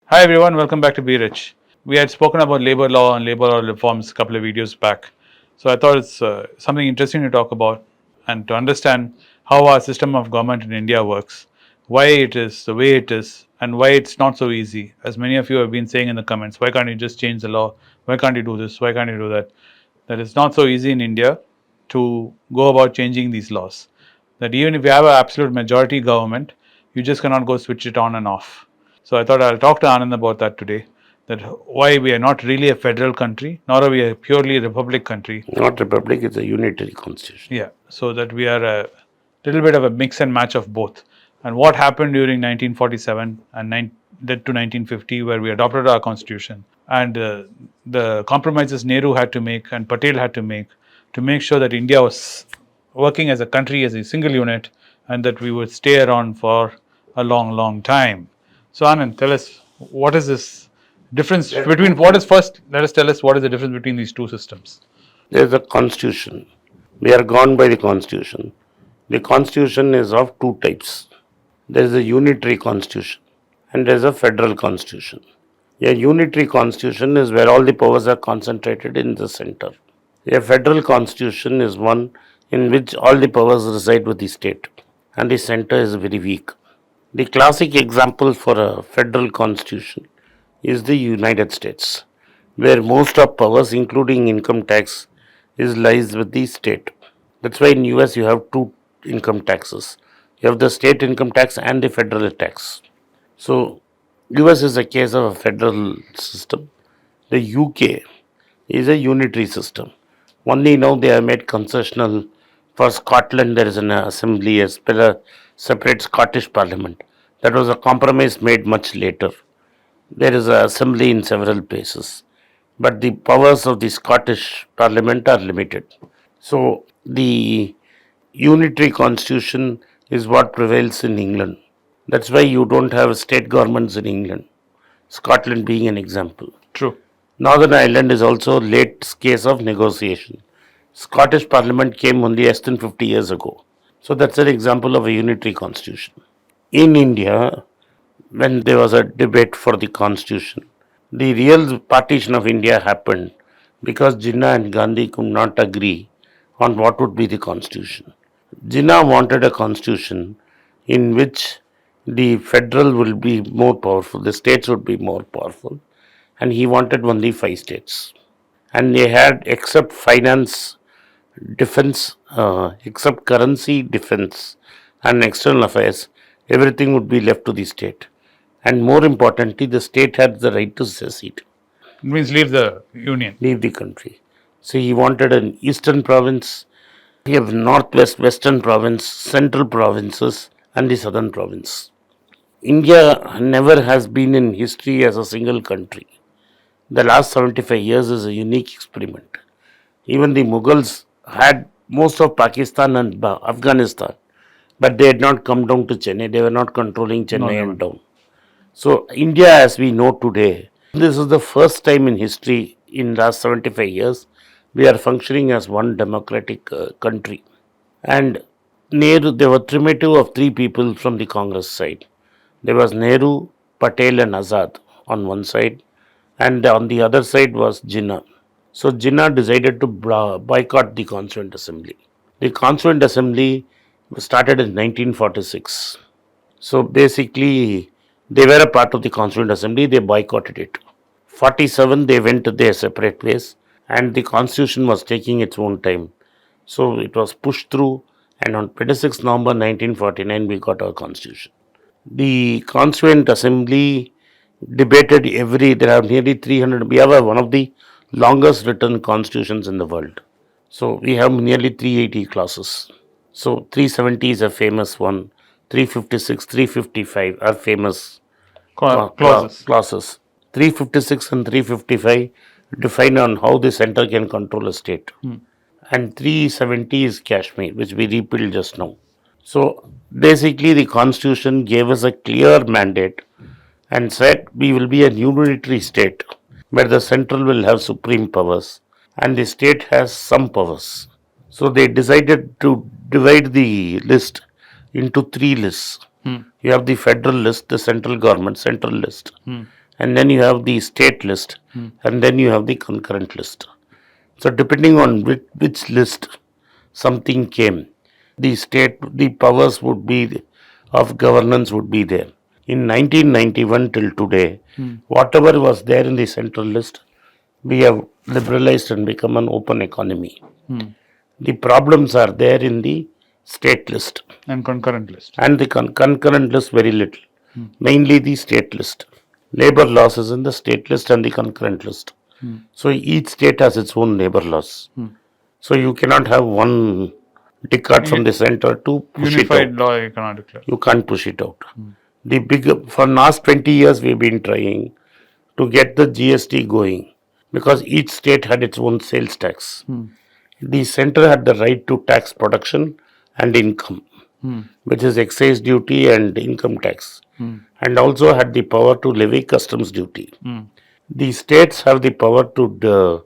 Hi everyone, welcome back to Be Rich. We had spoken about labor law and labor law reforms a couple of videos back. So I thought it's something interesting to talk about and to understand how our system of government in India works, why it is the way it is, and why it's not so easy. As many of you have been saying in the comments, why can't you just change the law? Why can't you do this? Why can't you do that? That it's not so easy in India to go about changing these laws. That even if you have an absolute majority government, you just cannot go switch it on and off. So I thought I'll talk to Anand about that today. That why we are not really a federal country, nor are we a purely republic country. Not republic, it's a unitary constitution. Yeah, so that we are a little bit of a mix and match of both. And what happened during 1947 and led to 1950, where we adopted our constitution, and the compromises Nehru had to make and Patel had to make sure that India was working as a country as a single unit, and that we would stay around for a long, long time. So Anand, tell us what is this difference between what is first? Let us tell us what is the difference between these two systems. There's a constitution. We are gone by the constitution. The constitution is of two types. There is a unitary constitution and there is a federal constitution. A unitary constitution is where all the powers are concentrated in the center. A federal constitution is one in which all the powers reside with the state and the center is very weak. The classic example for a federal constitution is the United States, where most of powers, including income tax, is lies with the state. That's why in US you have two income taxes. You have the state income tax and the federal tax. So US is a case of a federal system. The UK is a unitary system. Only now they have made concessional. For Scotland, there is an assembly, a separate Scottish parliament. That was a compromise made much later. There is an assembly in several places, but the powers of the Scottish Parliament are limited. So, the unitary constitution is what prevails in England. That's why you don't have state governments in England, Scotland being an example. True. Northern Ireland is also late case of negotiation. Scottish Parliament came only less than 50 years ago. So that's an example of a unitary constitution. In India, when there was a debate for the constitution, the real partition of India happened because Jinnah and Gandhi could not agree on what would be the constitution. Jinnah wanted a constitution in which the federal will be more powerful, the states would be more powerful, and he wanted only five states. And they had, except finance, defense, except currency, defense, and external affairs, everything would be left to the state. And more importantly, the state had the right to secede, It means leave the union. leave the country. So he wanted an eastern province, he have northwest, western province, central provinces, and the southern province. India never has been in history as a single country. The last 75 years is a unique experiment. Even the Mughals had most of Pakistan and Afghanistan, but they had not come down to Chennai. They were not controlling No, Chennai never. and down. So India, as we know today, this is the first time in history in last 75 years we are functioning as one democratic country. And Nehru, there were primitive of three people from the Congress side. There was Nehru, Patel, and Azad on one side, and on the other side was Jinnah. So Jinnah decided to boycott the Constituent Assembly. The Constituent Assembly started in 1946. So basically, they were a part of the Constituent Assembly, they boycotted it. 47, they went to their separate place, and the Constitution was taking its own time. So it was pushed through, and on 26 November 1949, we got our Constitution. The Constituent Assembly debated there are nearly 300, we have one of the longest written constitutions in the world. So we have nearly 380 clauses. So 370 is a famous one, 356, 355 are famous Clauses. clauses. 356 and 355 define on how the center can control a state. And 370 is Kashmir, which we repealed just now. So basically, the constitution gave us a clear mandate and said we will be a unitary state where the central will have supreme powers and the state has some powers. So they decided to divide the list into three lists. You have the federal list, the central government central list, and then you have the state list, and then you have the concurrent list. So depending on which list something came, the powers would be of governance would be there. In 1991 till today, whatever was there in the central list, we have liberalized and become an open economy. The problems are there in the state list And concurrent list. and the concurrent list very little. Mainly the state list. Labor laws is in the state list and the concurrent list. So each state has its own labor laws. So you cannot have one diktat from the center to push it out. Unified law you cannot declare. You can't push it out. The big for last 20 years we've been trying to get the GST going because each state had its own sales tax. The center had the right to tax production and income, which is excise duty and income tax, and also had the power to levy customs duty. The states have the power to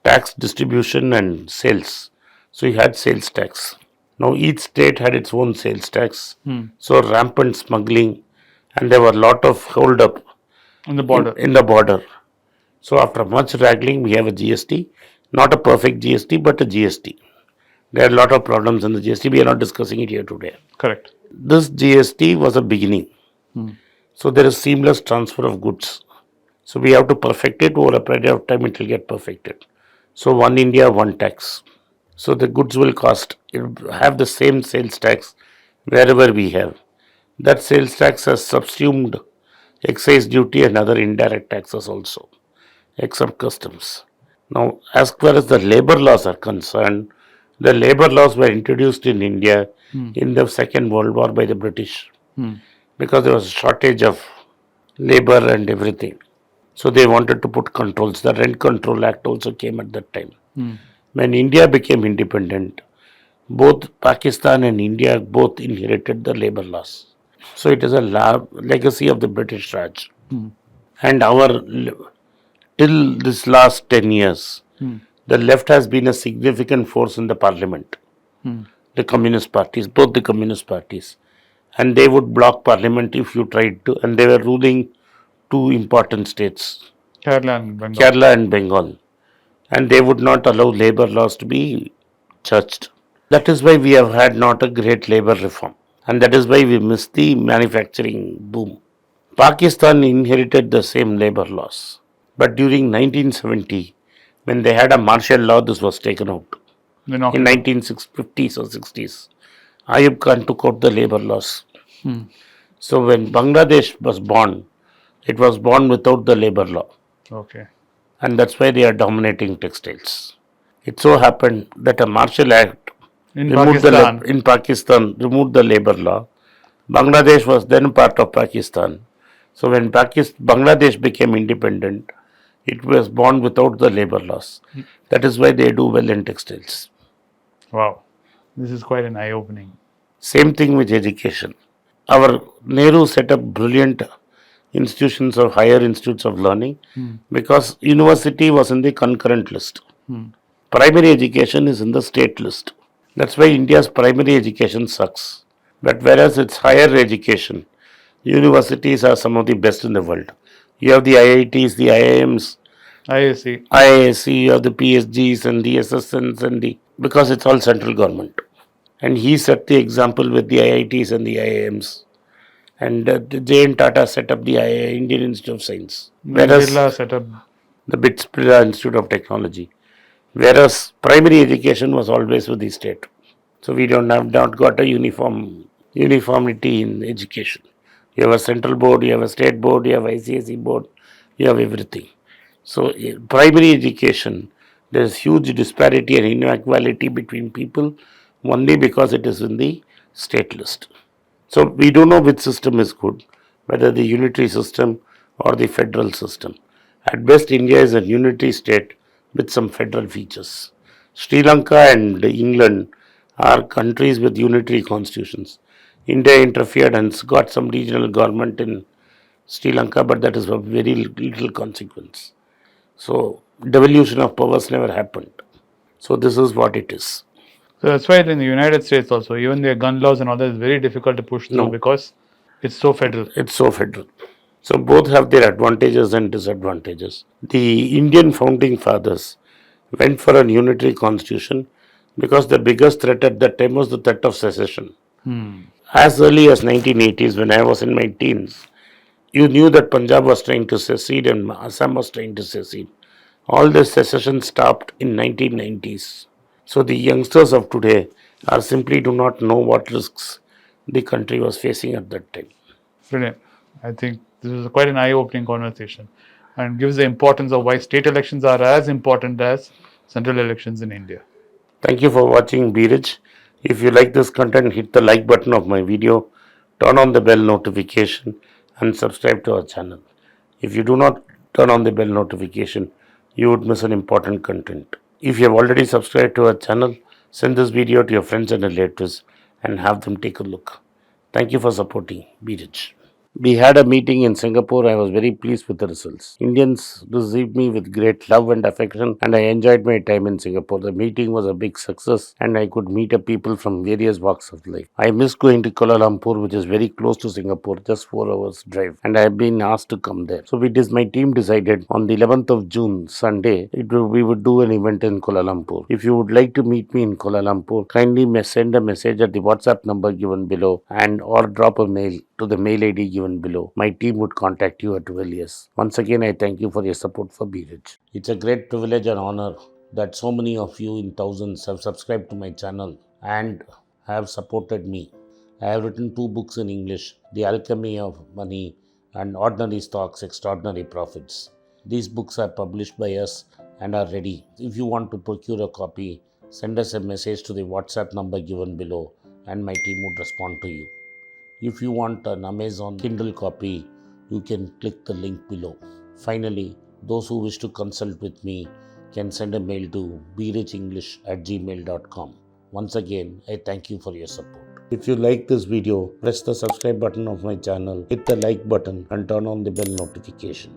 tax distribution and sales. So you had sales tax. Now each state had its own sales tax. So rampant smuggling, and there were a lot of hold up On the border. in the border. So after much wrangling, we have a GST, not a perfect GST, but a GST. There are a lot of problems in the GST. We are not discussing it here today. Correct. This GST was a beginning. So there is seamless transfer of goods. So we have to perfect it over a period of time. It will get perfected. So one India, one tax. So the goods will have the same sales tax wherever we have. That sales tax has subsumed excise duty and other indirect taxes also, except customs. Now, as far as the labor laws are concerned, the labor laws were introduced in India in the Second World War by the British because there was a shortage of labor and everything. So they wanted to put controls. The Rent Control Act also came at that time. When India became independent, both Pakistan and India both inherited the labor laws. So it is a legacy of the British Raj. And till this last 10 years, the left has been a significant force in the parliament. The communist parties, both the communist parties. And they would block parliament if you tried to, and they were ruling two important states, Kerala and Bengal. Kerala and Bengal. And they would not allow labor laws to be judged. That is why we have had not a great labor reform. And that is why we missed the manufacturing boom. Pakistan inherited the same labor laws. But during 1970, when they had a martial law, this was taken out. They knocked In it out. 1950s or 60s, Ayub Khan took out the labor laws. So when Bangladesh was born, it was born without the labor law. Okay. And that's why they are dominating textiles. It so happened that a martial act In removed Pakistan. in Pakistan removed the labor law. Bangladesh was then part of Pakistan. So when Bangladesh became independent, it was born without the labor laws. That is why they do well in textiles. Wow. This is quite an eye-opening. Same thing with education. Our Nehru set up brilliant institutions of higher institutes of learning because university was in the concurrent list. Primary education is in the state list. That's why India's primary education sucks. But whereas it's higher education, universities are some of the best in the world. You have the IITs, the IIMs, I see. IISc, you have the PhDs and the SSNs because it's all central government. And he set the example with the IITs and the IIMs. And J.N. Tata set up the Indian Institute of Science. Whereas Birla set up. the BITS Birla Institute of Technology. Whereas primary education was always with the state. So we not got a uniformity in education. You have a central board, you have a state board, you have ICSE board, you have everything. So primary education, there is huge disparity and inequality between people only because it is in the state list. So we don't know which system is good, whether the unitary system or the federal system. At best, India is a unitary state with some federal features. Sri Lanka and England are countries with unitary constitutions. India interfered and got some regional government in Sri Lanka, but that is of very little consequence. So devolution of powers never happened. So this is what it is. So that's why in the United States also, even their gun laws and all that is very difficult to push through No. because it's so federal. It's so federal. So both have their advantages and disadvantages. The Indian founding fathers went for a unitary constitution because the biggest threat at that time was the threat of secession. As early as 1980s, when I was in my teens, you knew that Punjab was trying to secede and Assam was trying to secede. All this secession stopped in 1990s. So the youngsters of today are simply do not know what risks the country was facing at that time. Brilliant. I think this is quite an eye-opening conversation and gives the importance of why state elections are as important as central elections in India. Thank you for watching Beerage. If you like this content, hit the like button of my video, turn on the bell notification and subscribe to our channel. If you do not turn on the bell notification, you would miss an important content. If you have already subscribed to our channel, send this video to your friends and relatives and have them take a look. Thank you for supporting Beerage. We had a meeting in Singapore. I was very pleased with the results. Indians received me with great love and affection, and I enjoyed my time in Singapore. The meeting was a big success, and I could meet up people from various walks of life. I miss going to Kuala Lumpur, which is very close to Singapore, just 4 hours drive, and I have been asked to come there. So my team decided on the 11th of June, Sunday, we would do an event in Kuala Lumpur. If you would like to meet me in Kuala Lumpur, kindly send a message at the WhatsApp number given below and or drop a mail to the mail ID given below. My team would contact you at earliest. Once again, I thank you for your support for Beerage. It's a great privilege and honor that so many of you in thousands have subscribed to my channel and have supported me. I have written 2 books in English, The Alchemy of Money and Ordinary Stocks, Extraordinary Profits. These books are published by us and are ready. If you want to procure a copy, send us a message to the WhatsApp number given below and my team would respond to you. If you want an Amazon Kindle copy, you can click the link below. Finally, those who wish to consult with me can send a mail to bericenglish@gmail.com. Once again, I thank you for your support. If you like this video, press the subscribe button of my channel, hit the like button and turn on the bell notification.